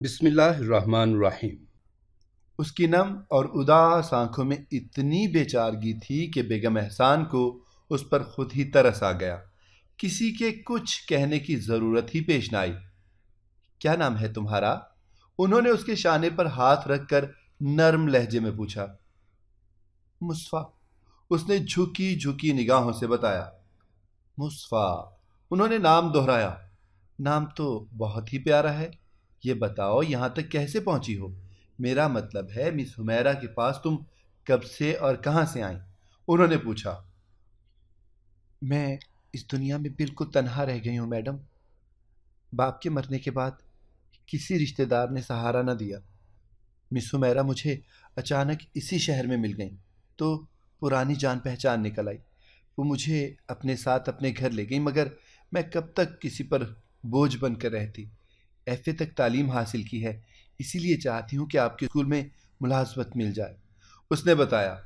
بسم اللہ الرحمن الرحیم۔ اس کی نم اور اداس آنکھوں میں اتنی بے چارگی تھی کہ بیگم احسان کو اس پر خود ہی ترس آ گیا۔ کسی کے کچھ کہنے کی ضرورت ہی پیش نہ آئی۔ کیا نام ہے تمہارا؟ انہوں نے اس کے شانے پر ہاتھ رکھ کر نرم لہجے میں پوچھا۔ مصفا، اس نے جھکی جھکی نگاہوں سے بتایا۔ مصفا، انہوں نے نام دہرایا۔ نام تو بہت ہی پیارا ہے، یہ بتاؤ یہاں تک کیسے پہنچی ہو؟ میرا مطلب ہے مس حمیرہ کے پاس تم کب سے اور کہاں سے آئیں؟ انہوں نے پوچھا۔ میں اس دنیا میں بالکل تنہا رہ گئی ہوں میڈم۔ باپ کے مرنے کے بعد کسی رشتہ دار نے سہارا نہ دیا۔ مس حمیرہ مجھے اچانک اسی شہر میں مل گئیں تو پرانی جان پہچان نکل آئی۔ وہ مجھے اپنے ساتھ اپنے گھر لے گئیں، مگر میں کب تک کسی پر بوجھ بن کر رہتی؟ ایف اے تک تعلیم حاصل کی ہے، اسی لیے چاہتی ہوں کہ آپ کے اسکول میں ملازمت مل جائے، اس نے بتایا۔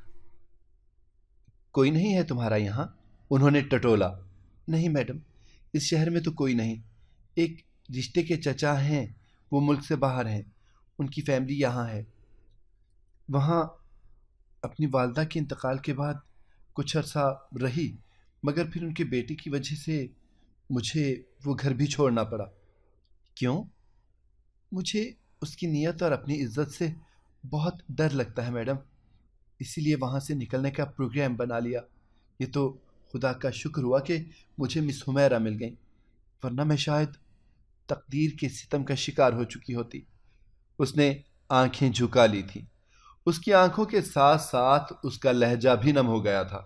کوئی نہیں ہے تمہارا یہاں؟ انہوں نے ٹٹولا۔ نہیں میڈم، اس شہر میں تو کوئی نہیں۔ ایک رشتے کے چچا ہیں، وہ ملک سے باہر ہیں، ان کی فیملی یہاں ہے۔ وہاں اپنی والدہ کے انتقال کے بعد کچھ عرصہ رہی، مگر پھر ان کے بیٹے کی وجہ سے مجھے وہ گھر بھی چھوڑنا پڑا۔ کیوں؟ مجھے اس کی نیت اور اپنی عزت سے بہت ڈر لگتا ہے میڈم، اسی لیے وہاں سے نکلنے کا پروگرام بنا لیا۔ یہ تو خدا کا شکر ہوا کہ مجھے مس حمیرہ مل گئیں، ورنہ میں شاید تقدیر کے ستم کا شکار ہو چکی ہوتی۔ اس نے آنکھیں جھکا لی تھیں۔ اس کی آنکھوں کے ساتھ ساتھ اس کا لہجہ بھی نم ہو گیا تھا۔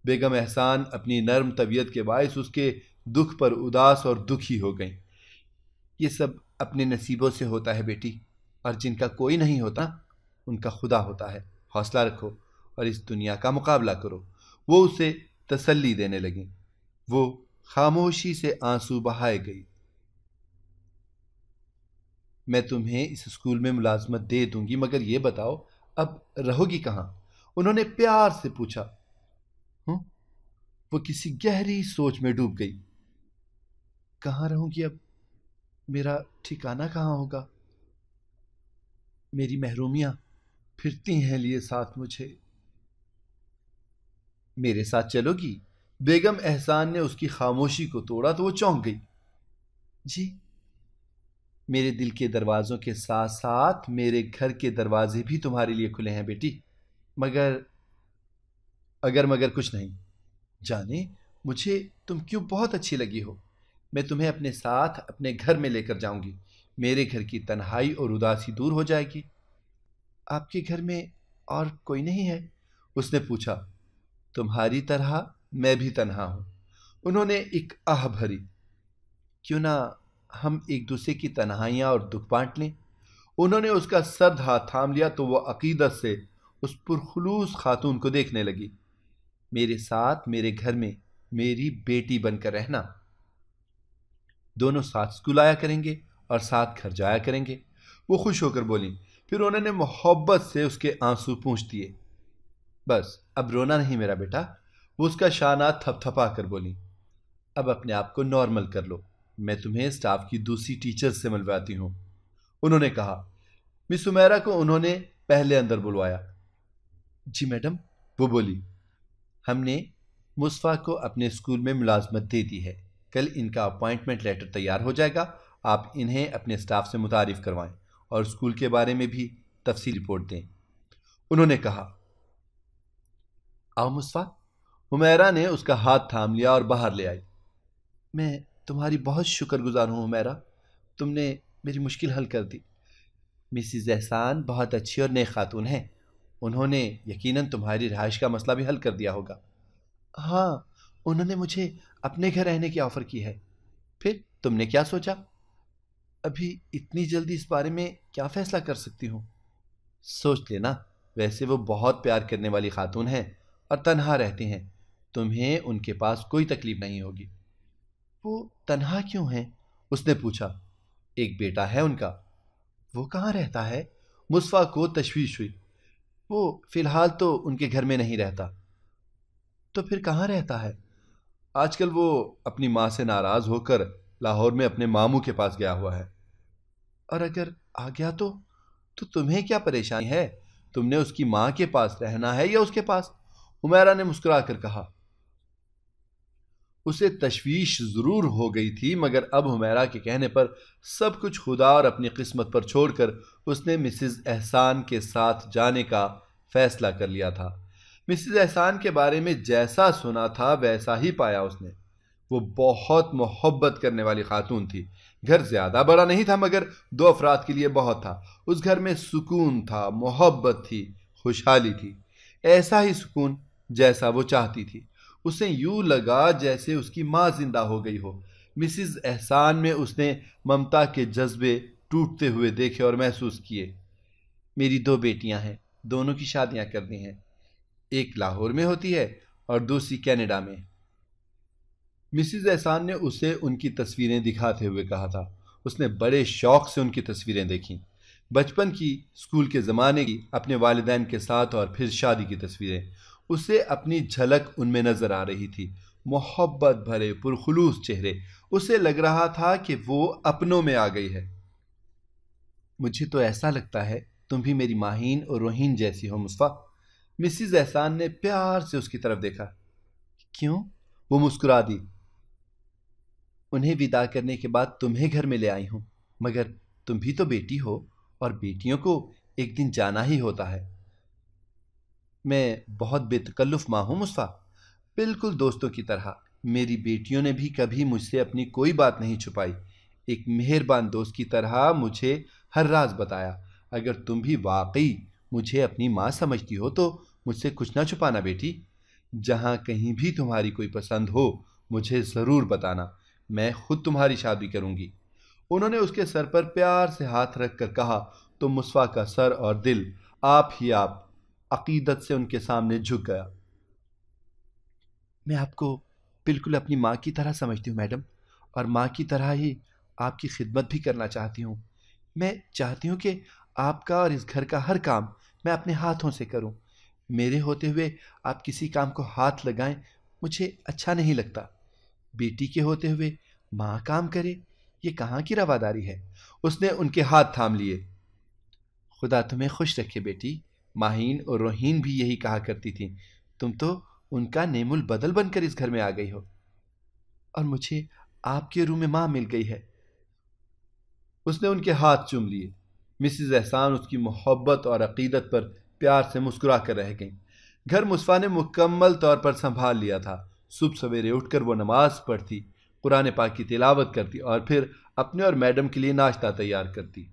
بیگم احسان اپنی نرم طبیعت کے باعث اس کے دکھ پر اداس اور دکھی ہو گئیں۔ یہ سب اپنے نصیبوں سے ہوتا ہے بیٹی، اور جن کا کوئی نہیں ہوتا ان کا خدا ہوتا ہے۔ حوصلہ رکھو اور اس دنیا کا مقابلہ کرو۔ وہ اسے تسلی دینے لگیں۔ وہ خاموشی سے آنسو بہائے گئی۔ میں تمہیں اس اسکول میں ملازمت دے دوں گی، مگر یہ بتاؤ اب رہو گی کہاں؟ انہوں نے پیار سے پوچھا۔ ہوں؟ وہ کسی گہری سوچ میں ڈوب گئی۔ کہاں رہوں گی اب؟ میرا ٹھکانہ کہاں ہوگا؟ میری محرومیاں پھرتی ہیں لیے ساتھ مجھے۔ میرے ساتھ چلو گی؟ بیگم احسان نے اس کی خاموشی کو توڑا تو وہ چونک گئی۔ جی، میرے دل کے دروازوں کے ساتھ ساتھ میرے گھر کے دروازے بھی تمہارے لیے کھلے ہیں بیٹی، مگر مگر کچھ نہیں۔ جانے مجھے تم کیوں بہت اچھی لگی ہو۔ میں تمہیں اپنے ساتھ اپنے گھر میں لے کر جاؤں گی۔ میرے گھر کی تنہائی اور اداسی دور ہو جائے گی۔ آپ کے گھر میں اور کوئی نہیں ہے؟ اس نے پوچھا۔ تمہاری طرح میں بھی تنہا ہوں، انہوں نے ایک آہ بھری۔ کیوں نہ ہم ایک دوسرے کی تنہائیاں اور دکھ بانٹ لیں؟ انہوں نے اس کا سرد ہاتھ تھام لیا تو وہ عقیدت سے اس پرخلوص خاتون کو دیکھنے لگی۔ میرے ساتھ میرے گھر میں میری بیٹی بن کر رہنا۔ دونوں ساتھ اسکول آیا کریں گے اور ساتھ گھر جایا کریں گے، وہ خوش ہو کر بولیں۔ پھر انہوں نے محبت سے اس کے آنسو پونچھ دیے۔ بس اب رونا نہیں میرا بیٹا، وہ اس کا شانہ تھپ تھپا کر بولیں۔ اب اپنے آپ کو نارمل کر لو، میں تمہیں اسٹاف کی دوسری ٹیچر سے ملواتی ہوں، انہوں نے کہا۔ مس حمیرہ کو انہوں نے پہلے اندر بلوایا۔ جی میڈم، وہ بولی۔ ہم نے مصفا کو اپنے اسکول میں ملازمت دے دی ہے، کل ان کا اپوائنٹمنٹ لیٹر تیار ہو جائے گا۔ آپ انہیں اپنے اسٹاف سے متعارف کروائیں اور اسکول کے بارے میں بھی تفصیل رپورٹ دیں، انہوں نے کہا۔ آؤ مصفا، حمیرہ نے اس کا ہاتھ تھام لیا اور باہر لے آئی۔ میں تمہاری بہت شکر گزار ہوں حمیرہ، تم نے میری مشکل حل کر دی۔ مسز احسان بہت اچھی اور نیک خاتون ہیں، انہوں نے یقیناً تمہاری رہائش کا مسئلہ بھی حل کر دیا ہوگا۔ ہاں، انہوں نے مجھے اپنے گھر رہنے کی آفر کی ہے۔ پھر تم نے کیا سوچا؟ ابھی اتنی جلدی اس بارے میں کیا فیصلہ کر سکتی ہوں؟ سوچ لینا، ویسے وہ بہت پیار کرنے والی خاتون ہیں اور تنہا رہتے ہیں، تمہیں ان کے پاس کوئی تکلیف نہیں ہوگی۔ وہ تنہا کیوں ہیں؟ اس نے پوچھا۔ ایک بیٹا ہے ان کا۔ وہ کہاں رہتا ہے؟ مصفا کو تشویش ہوئی۔ وہ فی الحال تو ان کے گھر میں نہیں رہتا۔ تو پھر کہاں رہتا ہے؟ آج کل وہ اپنی ماں سے ناراض ہو کر لاہور میں اپنے ماموں کے پاس گیا ہوا ہے۔ اور اگر آ گیا تو تمہیں کیا پریشانی ہے؟ تم نے اس کی ماں کے پاس رہنا ہے یا اس کے پاس؟ حمیرہ نے مسکرا کر کہا۔ اسے تشویش ضرور ہو گئی تھی، مگر اب حمیرہ کے کہنے پر سب کچھ خدا اور اپنی قسمت پر چھوڑ کر اس نے مسز احسان کے ساتھ جانے کا فیصلہ کر لیا تھا۔ مسز احسان کے بارے میں جیسا سنا تھا ویسا ہی پایا اس نے۔ وہ بہت محبت کرنے والی خاتون تھی۔ گھر زیادہ بڑا نہیں تھا مگر 2 افراد کے لیے بہت تھا۔ اس گھر میں سکون تھا، محبت تھی، خوشحالی تھی، ایسا ہی سکون جیسا وہ چاہتی تھی۔ اسے یوں لگا جیسے اس کی ماں زندہ ہو گئی ہو۔ مسز احسان میں اس نے ممتا کے جذبے ٹوٹتے ہوئے دیکھے اور محسوس کیے۔ میری 2 بیٹیاں ہیں، دونوں کی شادیاں کرنی ہیں، ایک لاہور میں ہوتی ہے اور دوسری کینیڈا میں۔ مسز احسان نے اسے ان کی تصویریں دکھاتے ہوئے کہا تھا۔ اس نے بڑے شوق سے ان کی تصویریں دیکھیں، بچپن کی، اسکول کے زمانے کی، اپنے والدین کے ساتھ اور پھر شادی کی تصویریں۔ اسے اپنی جھلک ان میں نظر آ رہی تھی، محبت بھرے پرخلوص چہرے۔ اسے لگ رہا تھا کہ وہ اپنوں میں آ گئی ہے۔ مجھے تو ایسا لگتا ہے تم بھی میری ماہین اور روہین جیسی ہو مصطفیٰ۔ مسز احسان نے پیار سے اس کی طرف دیکھا۔ کیوں؟ وہ مسکرا دی۔ انہیں ودا کرنے کے بعد تمہیں گھر میں لے آئی ہوں، مگر تم بھی تو بیٹی ہو اور بیٹیوں کو ایک دن جانا ہی ہوتا ہے۔ میں بہت بے تکلف ماں ہوں مصطفیٰ، بالکل دوستوں کی طرح۔ میری بیٹیوں نے بھی کبھی مجھ سے اپنی کوئی بات نہیں چھپائی، ایک مہربان دوست کی طرح مجھے ہر راز بتایا۔ اگر تم بھی واقعی مجھے اپنی ماں سمجھتی ہو تو مجھ سے کچھ نہ چھپانا بیٹی۔ جہاں کہیں بھی تمہاری کوئی پسند ہو مجھے ضرور بتانا، میں خود تمہاری شادی کروں گی۔ انہوں نے اس کے سر پر پیار سے ہاتھ رکھ کر کہا تو مصطفیٰ کا سر اور دل آپ ہی آپ عقیدت سے ان کے سامنے جھک گیا۔ میں آپ کو بالکل اپنی ماں کی طرح سمجھتی ہوں میڈم، اور ماں کی طرح ہی آپ کی خدمت بھی کرنا چاہتی ہوں۔ میں چاہتی ہوں کہ آپ کا اور اس گھر کا ہر کام میں اپنے ہاتھوں سے کروں۔ میرے ہوتے ہوئے آپ کسی کام کو ہاتھ لگائیں مجھے اچھا نہیں لگتا۔ بیٹی کے ہوتے ہوئے ماں کام کرے، یہ کہاں کی رواداری ہے؟ اس نے ان کے ہاتھ تھام لیے۔ خدا تمہیں خوش رکھے بیٹی، ماہین اور روہین بھی یہی کہا کرتی تھیں۔ تم تو ان کا نعم البدل بن کر اس گھر میں آ گئی ہو، اور مجھے آپ کے روح میں ماں مل گئی ہے۔ اس نے ان کے ہاتھ چوم لیے۔ مسز احسان اس کی محبت اور عقیدت پر پیار سے مسکرا کر رہ گئیں۔ گھر مصطفیٰ نے مکمل طور پر سنبھال لیا تھا۔ صبح سویرے اٹھ کر وہ نماز پڑھتی، قرآن پاک کی تلاوت کرتی اور پھر اپنے اور میڈم کے لیے ناشتہ تیار کرتی۔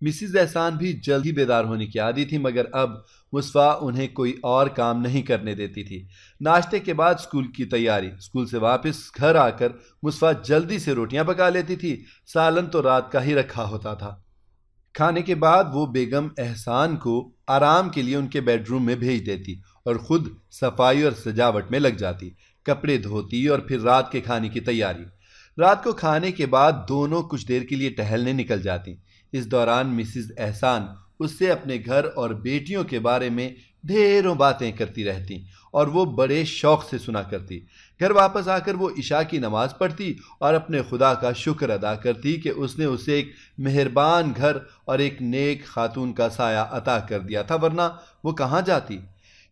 مسز احسان بھی جلد ہی بیدار ہونے کی عادی تھی، مگر اب مصطفیٰ انہیں کوئی اور کام نہیں کرنے دیتی تھی۔ ناشتے کے بعد اسکول کی تیاری۔ اسکول سے واپس گھر آ کر مصطفیٰ جلدی سے روٹیاں پکا لیتی تھی، سالن تو رات کا ہی رکھا ہوتا تھا۔ کھانے کے بعد وہ بیگم احسان کو آرام کے لیے ان کے بیڈ روم میں بھیج دیتی اور خود صفائی اور سجاوٹ میں لگ جاتی، کپڑے دھوتی اور پھر رات کے کھانے کی تیاری۔ رات کو کھانے کے بعد دونوں کچھ دیر کے لیے ٹہلنے نکل جاتی۔ اس دوران مسز احسان اس سے اپنے گھر اور بیٹیوں کے بارے میں ڈھیروں باتیں کرتی رہتی اور وہ بڑے شوق سے سنا کرتی۔ گھر واپس آ کر وہ عشاء کی نماز پڑھتی اور اپنے خدا کا شکر ادا کرتی کہ اس نے اسے ایک مہربان گھر اور ایک نیک خاتون کا سایہ عطا کر دیا تھا، ورنہ وہ کہاں جاتی۔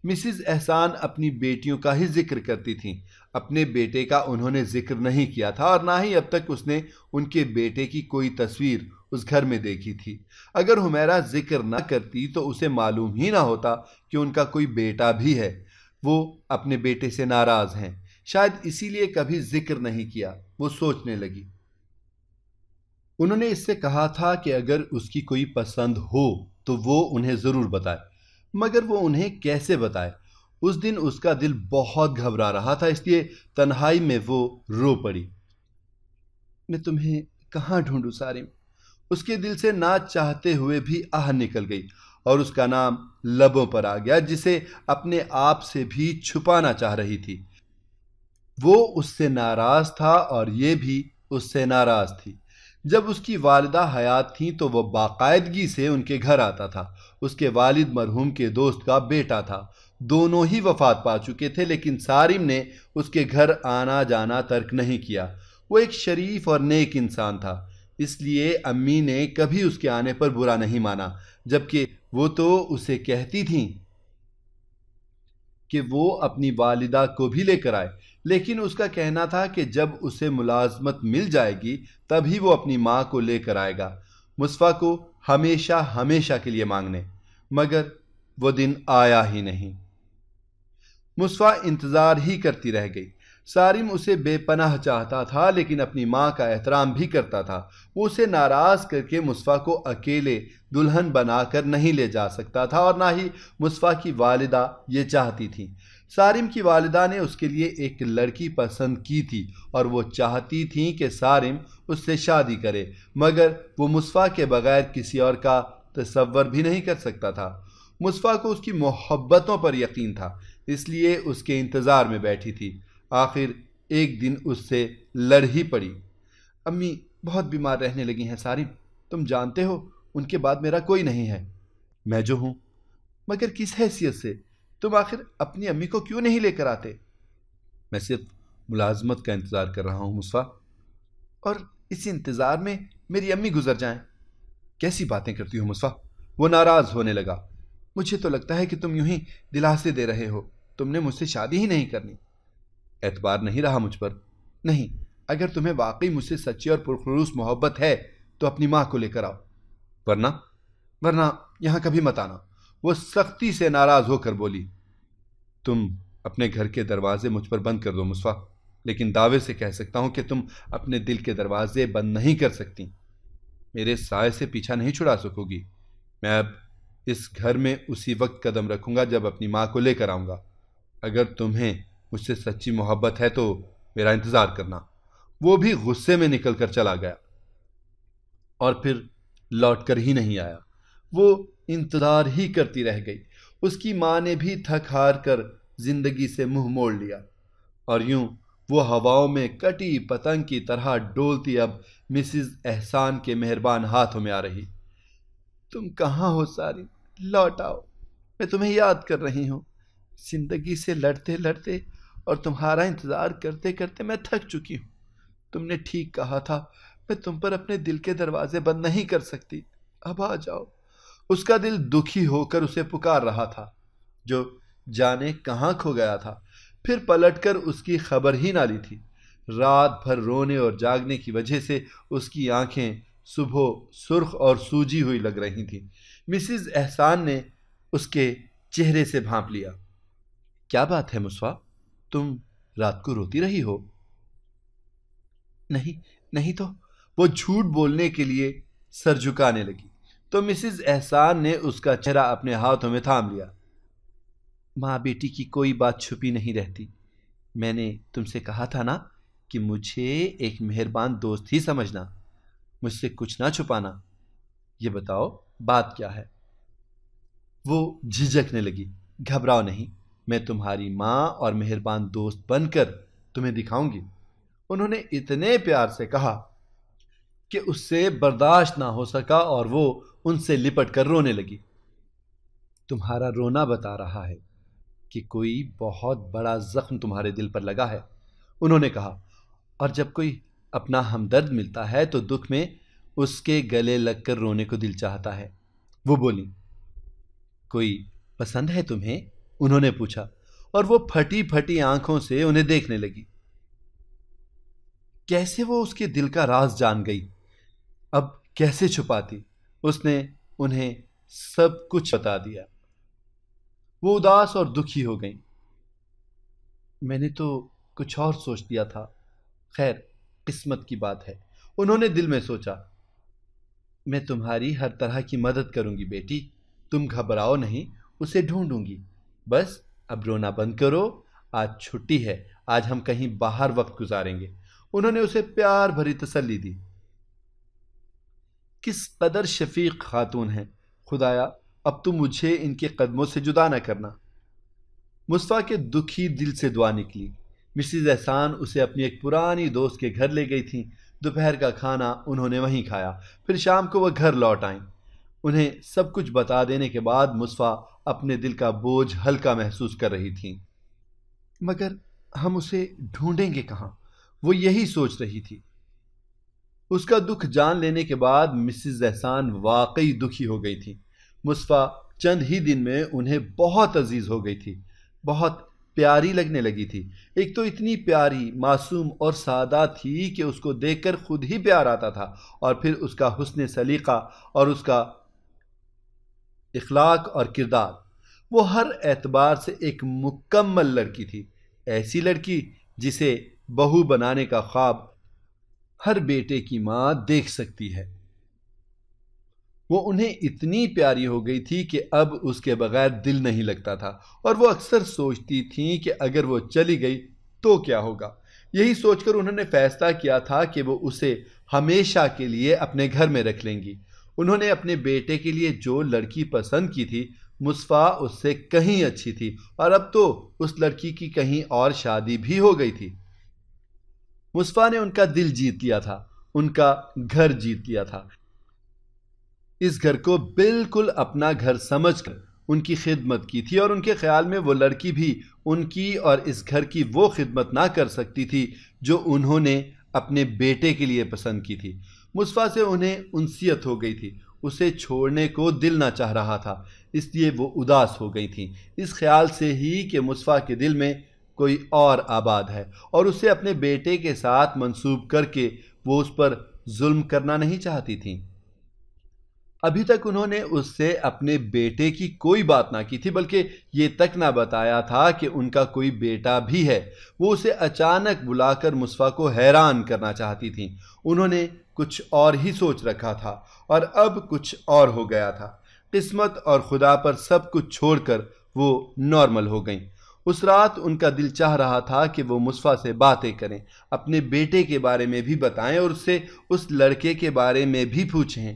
مسز احسان اپنی بیٹیوں کا ہی ذکر کرتی تھیں، اپنے بیٹے کا انہوں نے ذکر نہیں کیا تھا، اور نہ ہی اب تک اس نے ان کے بیٹے کی کوئی تصویر اس گھر میں دیکھی تھی۔ اگر حمیرہ ذکر نہ کرتی تو اسے معلوم ہی نہ ہوتا کہ ان کا کوئی بیٹا بھی ہے۔ وہ اپنے بیٹے سے ناراض ہیں، شاید اسی لیے کبھی ذکر نہیں کیا۔ وہ سوچنے لگی۔ انہوں نے اس سے کہا تھا کہ اگر اس کی کوئی پسند ہو تو وہ انہیں ضرور بتائے، مگر وہ انہیں کیسے بتائے؟ اس دن اس کا دل بہت گھبرا رہا تھا، اس لیے تنہائی میں وہ رو پڑی۔ میں تمہیں کہاں ڈھونڈوں سارم؟ اس کے دل سے نہ چاہتے ہوئے بھی آہ نکل گئی اور اس کا نام لبوں پر آ گیا، جسے اپنے آپ سے بھی چھپانا چاہ رہی تھی۔ وہ اس سے ناراض تھا اور یہ بھی اس سے ناراض تھی۔ جب اس کی والدہ حیات تھیں تو وہ باقاعدگی سے ان کے گھر آتا تھا۔ اس کے والد مرحوم کے دوست کا بیٹا تھا، دونوں ہی وفات پا چکے تھے، لیکن سارم نے اس کے گھر آنا جانا ترک نہیں کیا۔ وہ ایک شریف اور نیک انسان تھا۔ اس لیے امی نے کبھی اس کے آنے پر برا نہیں مانا، جبکہ وہ تو اسے کہتی تھیں کہ وہ اپنی والدہ کو بھی لے کر آئے، لیکن اس کا کہنا تھا کہ جب اسے ملازمت مل جائے گی تب ہی وہ اپنی ماں کو لے کر آئے گا، مصطفیٰ کو ہمیشہ ہمیشہ کے لیے مانگنے۔ مگر وہ دن آیا ہی نہیں۔ مصطفیٰ انتظار ہی کرتی رہ گئی۔ سارم اسے بے پناہ چاہتا تھا، لیکن اپنی ماں کا احترام بھی کرتا تھا۔ وہ اسے ناراض کر کے مصطفیٰ کو اکیلے دلہن بنا کر نہیں لے جا سکتا تھا، اور نہ ہی مصطفیٰ کی والدہ یہ چاہتی تھی۔ سارم کی والدہ نے اس کے لیے ایک لڑکی پسند کی تھی اور وہ چاہتی تھیں کہ سارم اس سے شادی کرے، مگر وہ مصطفیٰ کے بغیر کسی اور کا تصور بھی نہیں کر سکتا تھا۔ مصطفیٰ کو اس کی محبتوں پر یقین تھا، اس لیے اس کے انتظار میں بیٹھی تھی۔ آخر ایک دن اس سے لڑ ہی پڑی۔ امی بہت بیمار رہنے لگی ہیں سارم، تم جانتے ہو ان کے بعد میرا کوئی نہیں ہے۔ میں جو ہوں، مگر کس حیثیت سے؟ تم آخر اپنی امی کو کیوں نہیں لے کر آتے؟ میں صرف ملازمت کا انتظار کر رہا ہوں مصطفیٰ، اور اسی انتظار میں میری امی گزر جائیں۔ کیسی باتیں کرتی ہو مصطفیٰ؟ وہ ناراض ہونے لگا۔ مجھے تو لگتا ہے کہ تم یوں ہی دلاسے دے رہے ہو، تم نے مجھ سے شادی ہی نہیں کرنی۔ اعتبار نہیں رہا مجھ پر؟ نہیں، اگر تمہیں واقعی مجھ سے سچی اور پرخلوص محبت ہے تو اپنی ماں کو لے کر آؤ، ورنہ یہاں کبھی مت آنا۔ وہ سختی سے ناراض ہو کر بولی۔ تم اپنے گھر کے دروازے مجھ پر بند کر دو مصطفیٰ، لیکن دعوے سے کہہ سکتا ہوں کہ تم اپنے دل کے دروازے بند نہیں کر سکتی۔ میرے سائے سے پیچھا نہیں چھڑا سکو گی۔ میں اب اس گھر میں اسی وقت قدم رکھوں گا جب اپنی ماں کو لے کر آؤں گا۔ اگر تمہیں مجھ سے سچی محبت ہے تو میرا انتظار کرنا۔ وہ بھی غصے میں نکل کر چلا گیا اور پھر لوٹ کر ہی نہیں آیا۔ وہ انتظار ہی کرتی رہ گئی۔ اس کی ماں نے بھی تھک ہار کر زندگی سے منہ موڑ لیا، اور یوں وہ ہواؤں میں کٹی پتنگ کی طرح ڈولتی اب مسز احسان کے مہربان ہاتھوں میں آ رہی۔ تم کہاں ہو سارم؟ لوٹ آؤ، میں تمہیں یاد کر رہی ہوں۔ زندگی سے لڑتے لڑتے اور تمہارا انتظار کرتے کرتے میں تھک چکی ہوں۔ تم نے ٹھیک کہا تھا، میں تم پر اپنے دل کے دروازے بند نہیں کر سکتی۔ اب آ جاؤ۔ اس کا دل دکھی ہو کر اسے پکار رہا تھا، جو جانے کہاں کھو گیا تھا۔ پھر پلٹ کر اس کی خبر ہی نہ لی تھی۔ رات بھر رونے اور جاگنے کی وجہ سے اس کی آنکھیں صبح سرخ اور سوجی ہوئی لگ رہی تھیں۔ مسز احسان نے اس کے چہرے سے بھانپ لیا۔ کیا بات ہے مصطفیٰ؟ تم رات کو روتی رہی ہو؟ نہیں تو۔ وہ جھوٹ بولنے کے لیے سر جھکانے لگی تو مسز احسان نے اس کا چہرہ اپنے ہاتھوں میں تھام لیا۔ ماں بیٹی کی کوئی بات چھپی نہیں رہتی۔ میں نے تم سے کہا تھا نا کہ مجھے ایک مہربان دوست ہی سمجھنا، مجھ سے کچھ نہ چھپانا۔ یہ بتاؤ بات کیا ہے؟ وہ جھجکنے لگی۔ گھبراؤ نہیں، میں تمہاری ماں اور مہربان دوست بن کر تمہیں دکھاؤں گی۔ انہوں نے اتنے پیار سے کہا کہ اس سے برداشت نہ ہو سکا اور وہ ان سے لپٹ کر رونے لگی۔ تمہارا رونا بتا رہا ہے کہ کوئی بہت بڑا زخم تمہارے دل پر لگا ہے، انہوں نے کہا، اور جب کوئی اپنا ہمدرد ملتا ہے تو دکھ میں اس کے گلے لگ کر رونے کو دل چاہتا ہے۔ وہ بولی۔ کوئی پسند ہے تمہیں؟ انہوں نے پوچھا، اور وہ پھٹی پھٹی آنکھوں سے انہیں دیکھنے لگی۔ کیسے وہ اس کے دل کا راز جان گئی؟ اب کیسے چھپاتی؟ اس نے انہیں سب کچھ بتا دیا۔ وہ اداس اور دکھی ہو گئیں۔ میں نے تو کچھ اور سوچ لیا تھا، خیر قسمت کی بات ہے، انہوں نے دل میں سوچا۔ میں تمہاری ہر طرح کی مدد کروں گی بیٹی، تم گھبراؤ نہیں، اسے ڈھونڈوں گی۔ بس اب رونا بند کرو، آج چھٹی ہے، آج ہم کہیں باہر وقت گزاریں گے۔ انہوں نے اسے پیار بھری تسلی دی۔ کس قدر شفیق خاتون ہیں، خدایا اب تو مجھے ان کے قدموں سے جدا نہ کرنا۔ مصطفیٰ کے دکھی دل سے دعا نکلی۔ مسز احسان اسے اپنی ایک پرانی دوست کے گھر لے گئی تھیں۔ دوپہر کا کھانا انہوں نے وہیں کھایا، پھر شام کو وہ گھر لوٹ آئیں۔ انہیں سب کچھ بتا دینے کے بعد مصطفیٰ اپنے دل کا بوجھ ہلکا محسوس کر رہی تھیں۔ مگر ہم اسے ڈھونڈیں گے کہاں؟ وہ یہی سوچ رہی تھی۔ اس کا دکھ جان لینے کے بعد مسز احسان واقعی دکھی ہو گئی تھی۔ مصطفیٰ چند ہی دن میں انہیں بہت عزیز ہو گئی تھی، بہت پیاری لگنے لگی تھی۔ ایک تو اتنی پیاری، معصوم اور سادہ تھی کہ اس کو دیکھ کر خود ہی پیار آتا تھا، اور پھر اس کا حسن سلیقہ اور اس کا اخلاق اور کردار، وہ ہر اعتبار سے ایک مکمل لڑکی تھی، ایسی لڑکی جسے بہو بنانے کا خواب ہر بیٹے کی ماں دیکھ سکتی ہے۔ وہ انہیں اتنی پیاری ہو گئی تھی کہ اب اس کے بغیر دل نہیں لگتا تھا، اور وہ اکثر سوچتی تھیں کہ اگر وہ چلی گئی تو کیا ہوگا۔ یہی سوچ کر انہوں نے فیصلہ کیا تھا کہ وہ اسے ہمیشہ کے لیے اپنے گھر میں رکھ لیں گی۔ انہوں نے اپنے بیٹے کے لیے جو لڑکی پسند کی تھی، مصطفیٰ اس سے کہیں اچھی تھی، اور اب تو اس لڑکی کی کہیں اور شادی بھی ہو گئی تھی۔ مصطفیٰ نے ان کا دل جیت لیا تھا، ان کا گھر جیت لیا تھا۔ اس گھر کو بالکل اپنا گھر سمجھ کر ان کی خدمت کی تھی، اور ان کے خیال میں وہ لڑکی بھی ان کی اور اس گھر کی وہ خدمت نہ کر سکتی تھی جو انہوں نے اپنے بیٹے کے لیے پسند کی تھی۔ مصطفیٰ سے انہیں انسیت ہو گئی تھی، اسے چھوڑنے کو دل نہ چاہ رہا تھا، اس لیے وہ اداس ہو گئی تھیں، اس خیال سے ہی کہ مصطفیٰ کے دل میں کوئی اور آباد ہے، اور اسے اپنے بیٹے کے ساتھ منسوب کر کے وہ اس پر ظلم کرنا نہیں چاہتی تھیں۔ ابھی تک انہوں نے اس سے اپنے بیٹے کی کوئی بات نہ کی تھی، بلکہ یہ تک نہ بتایا تھا کہ ان کا کوئی بیٹا بھی ہے۔ وہ اسے اچانک بلا کر مصطفیٰ کو حیران کرنا چاہتی تھیں۔ انہوں نے کچھ اور ہی سوچ رکھا تھا، اور اب کچھ اور ہو گیا تھا۔ قسمت اور خدا پر سب کچھ چھوڑ کر وہ نارمل ہو گئیں۔ اس رات ان کا دل چاہ رہا تھا کہ وہ مصطفیٰ سے باتیں کریں، اپنے بیٹے کے بارے میں بھی بتائیں، اور اس سے اس لڑکے کے بارے میں بھی پوچھیں۔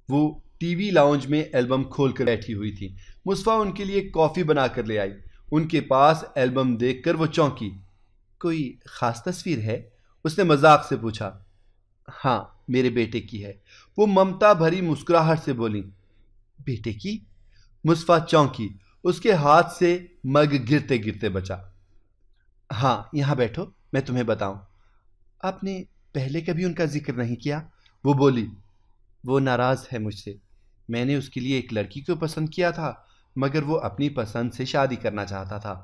وہ ٹی وی لاؤنج میں البم کھول کر بیٹھی ہوئی تھی۔ مصطفیٰ ان کے لیے کافی بنا کر لے آئی۔ ان کے پاس البم دیکھ کر وہ چونکی۔ کوئی خاص تصویر ہے؟ اس نے مذاق سے پوچھا۔ ہاں، میرے بیٹے کی ہے، وہ ممتا بھری مسکراہٹ سے بولی۔ بیٹے کی؟ مصطفیٰ چونکی، اس کے ہاتھ سے مگ گرتے گرتے بچا۔ ہاں، یہاں بیٹھو، میں تمہیں بتاؤں۔ آپ نے پہلے کبھی ان کا ذکر نہیں کیا؟ وہ بولی۔ وہ ناراض ہے مجھ سے۔ میں نے اس کے لیے ایک لڑکی کو پسند کیا تھا، مگر وہ اپنی پسند سے شادی کرنا چاہتا تھا۔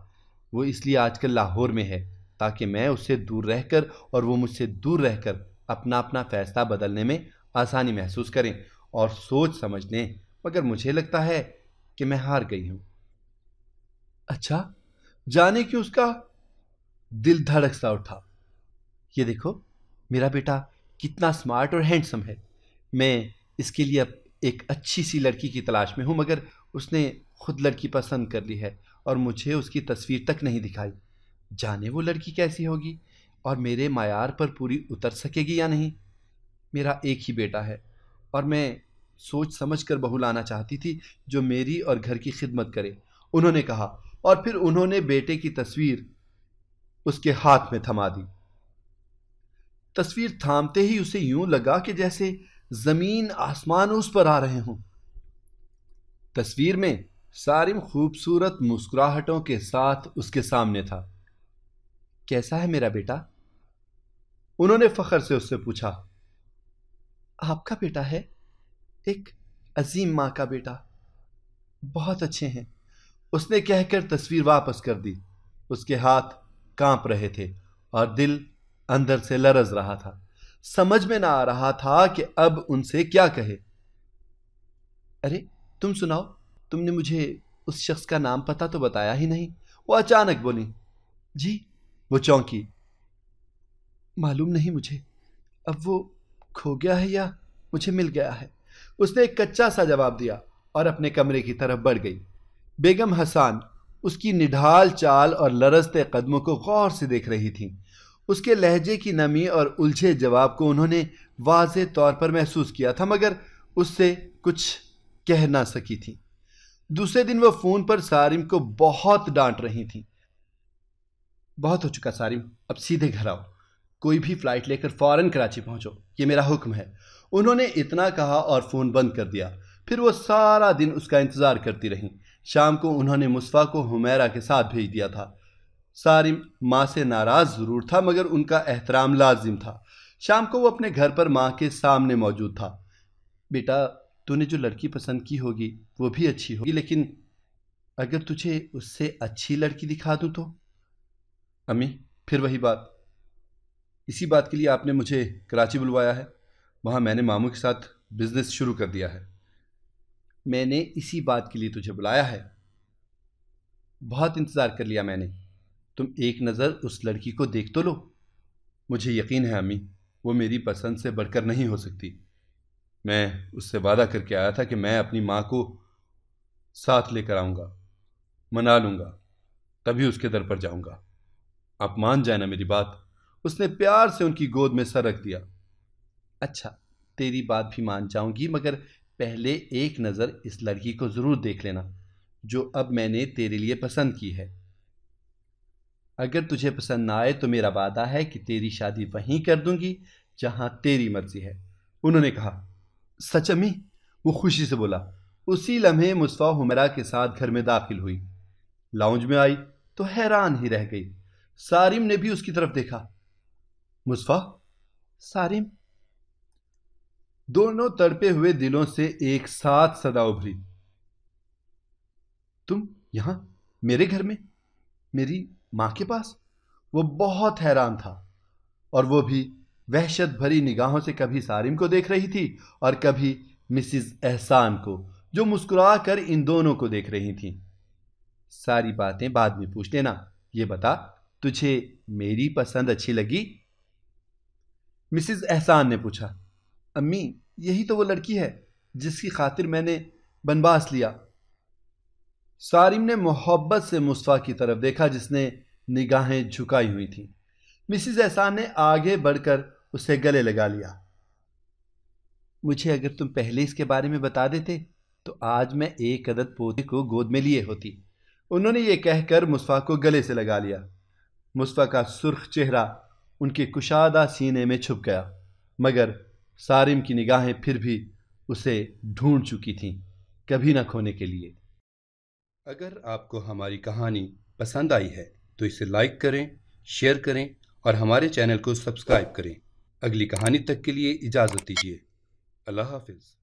وہ اس لیے آج کل لاہور میں ہے تاکہ میں اس سے دور رہ کر اور وہ مجھ سے دور رہ کر اپنا فیصلہ بدلنے میں آسانی محسوس کریں اور سوچ سمجھ لیں، مگر مجھے لگتا ہے کہ میں ہار گئی ہوں۔ اچھا، جانے کہ اس کا دل دھڑک سا اٹھا۔ یہ دیکھو، میرا بیٹا کتنا سمارٹ اور ہینڈسم ہے۔ میں اس کے لیے اب ایک اچھی سی لڑکی کی تلاش میں ہوں، مگر اس نے خود لڑکی پسند کر لی ہے اور مجھے اس کی تصویر تک نہیں دکھائی۔ جانے وہ لڑکی کیسی ہوگی اور میرے معیار پر پوری اتر سکے گی یا نہیں۔ میرا ایک ہی بیٹا ہے اور میں سوچ سمجھ کر بہو لانا چاہتی تھی جو میری اور گھر کی خدمت کرے، انہوں نے کہا، اور پھر انہوں نے بیٹے کی تصویر اس کے ہاتھ میں تھما دی۔ تصویر تھامتے ہی اسے یوں لگا کہ جیسے زمین آسمان اس پر آ رہے ہوں۔ تصویر میں سارم خوبصورت مسکراہٹوں کے ساتھ اس کے سامنے تھا۔ کیسا ہے میرا بیٹا؟ انہوں نے فخر سے اس سے پوچھا۔ آپ کا بیٹا ہے، ایک عظیم ماں کا بیٹا، بہت اچھے ہیں، اس نے کہہ کر تصویر واپس کر دی۔ اس کے ہاتھ کانپ رہے تھے اور دل اندر سے لرز رہا تھا۔ سمجھ میں نہ آ رہا تھا کہ اب ان سے کیا کہے۔ ارے تم سناؤ، تم نے مجھے اس شخص کا نام پتہ تو بتایا ہی نہیں، وہ اچانک بولی۔ جی، وہ چونکی۔ معلوم نہیں مجھے، اب وہ کھو گیا ہے یا مجھے مل گیا ہے، اس نے ایک کچا سا جواب دیا اور اپنے کمرے کی طرف بڑھ گئی۔ بیگم حسان اس کی نڈھال چال اور لرزتے قدموں کو غور سے دیکھ رہی تھیں۔ اس کے لہجے کی نمی اور الجھے جواب کو انہوں نے واضح طور پر محسوس کیا تھا، مگر اس سے کچھ کہہ نہ سکی تھی۔ دوسرے دن وہ فون پر سارم کو بہت ڈانٹ رہی تھیں۔ بہت ہو چکا سارم، اب سیدھے گھر آؤ، کوئی بھی فلائٹ لے کر فوراً کراچی پہنچو، یہ میرا حکم ہے۔ انہوں نے اتنا کہا اور فون بند کر دیا۔ پھر وہ سارا دن اس کا انتظار کرتی رہیں۔ شام کو انہوں نے مصطفیٰ کو حمیرہ کے ساتھ بھیج دیا تھا۔ سارم ماں سے ناراض ضرور تھا، مگر ان کا احترام لازم تھا۔ شام کو وہ اپنے گھر پر ماں کے سامنے موجود تھا۔ بیٹا، تو نے جو لڑکی پسند کی ہوگی وہ بھی اچھی ہوگی، لیکن اگر تجھے اس سے اچھی لڑکی دکھا دوں تو؟ امی، پھر وہی بات۔ اسی بات کے لیے آپ نے مجھے کراچی بلوایا ہے، وہاں میں نے ماموں کے ساتھ بزنس شروع کر دیا ہے۔ میں نے اسی بات کے لیے تجھے بلایا ہے، بہت انتظار کر لیا میں نے۔ تم ایک نظر اس لڑکی کو دیکھ تو لو۔ مجھے یقین ہے امی، وہ میری پسند سے بڑھ کر نہیں ہو سکتی۔ میں اس سے وعدہ کر کے آیا تھا کہ میں اپنی ماں کو ساتھ لے کر آؤں گا، منا لوں گا، تبھی اس کے در پر جاؤں گا۔ آپ مان جائیں نا میری بات۔ اس نے پیار سے ان کی گود میں سر رکھ دیا۔ اچھا، تیری بات بھی مان جاؤں گی، مگر پہلے ایک نظر اس لڑکی کو ضرور دیکھ لینا جو اب میں نے تیرے لیے پسند کی ہے۔ اگر تجھے پسند نہ آئے تو میرا وعدہ ہے کہ تیری شادی وہیں کر دوں گی جہاں تیری مرضی ہے۔ انہوں نے کہا، سچ امی؟ وہ خوشی سے بولا۔ اسی لمحے مصطفیٰ حمیرہ کے ساتھ گھر میں داخل ہوئی۔ لاؤنج میں آئی تو حیران ہی رہ گئی۔ سارم نے بھی اس کی طرف دیکھا۔ مصطفیٰ، سارم؟ دونوں تڑپے ہوئے دلوں سے ایک ساتھ صدا ابھری، تم یہاں میرے گھر میں، میری ماں کے پاس؟ وہ بہت حیران تھا، اور وہ بھی وحشت بھری نگاہوں سے کبھی سارم کو دیکھ رہی تھی اور کبھی مسز احسان کو، جو مسکرا کر ان دونوں کو دیکھ رہی تھیں۔ ساری باتیں بعد میں پوچھ لینا، یہ بتا تجھے میری پسند اچھی لگی؟ مسز احسان نے پوچھا۔ امی، یہی تو وہ لڑکی ہے جس کی خاطر میں نے بنواس لیا۔ سارم نے محبت سے مصطفیٰ کی طرف دیکھا جس نے نگاہیں جھکائی ہوئی تھیں۔ مسز احسان نے آگے بڑھ کر اسے گلے لگا لیا۔ مجھے اگر تم پہلے اس کے بارے میں بتا دیتے تو آج میں ایک عدد پودے کو گود میں لیے ہوتی۔ انہوں نے یہ کہہ کر مصطفیٰ کو گلے سے لگا لیا۔ مصطفیٰ کا سرخ چہرہ ان کے کشادہ سینے میں چھپ گیا، مگر سارم کی نگاہیں پھر بھی اسے ڈھونڈ چکی تھیں، کبھی نہ کھونے کے لیے۔ اگر آپ کو ہماری کہانی پسند آئی ہے تو اسے لائک کریں، شیئر کریں اور ہمارے چینل کو سبسکرائب کریں۔ اگلی کہانی تک کے لیے اجازت دیجیے۔ اللہ حافظ۔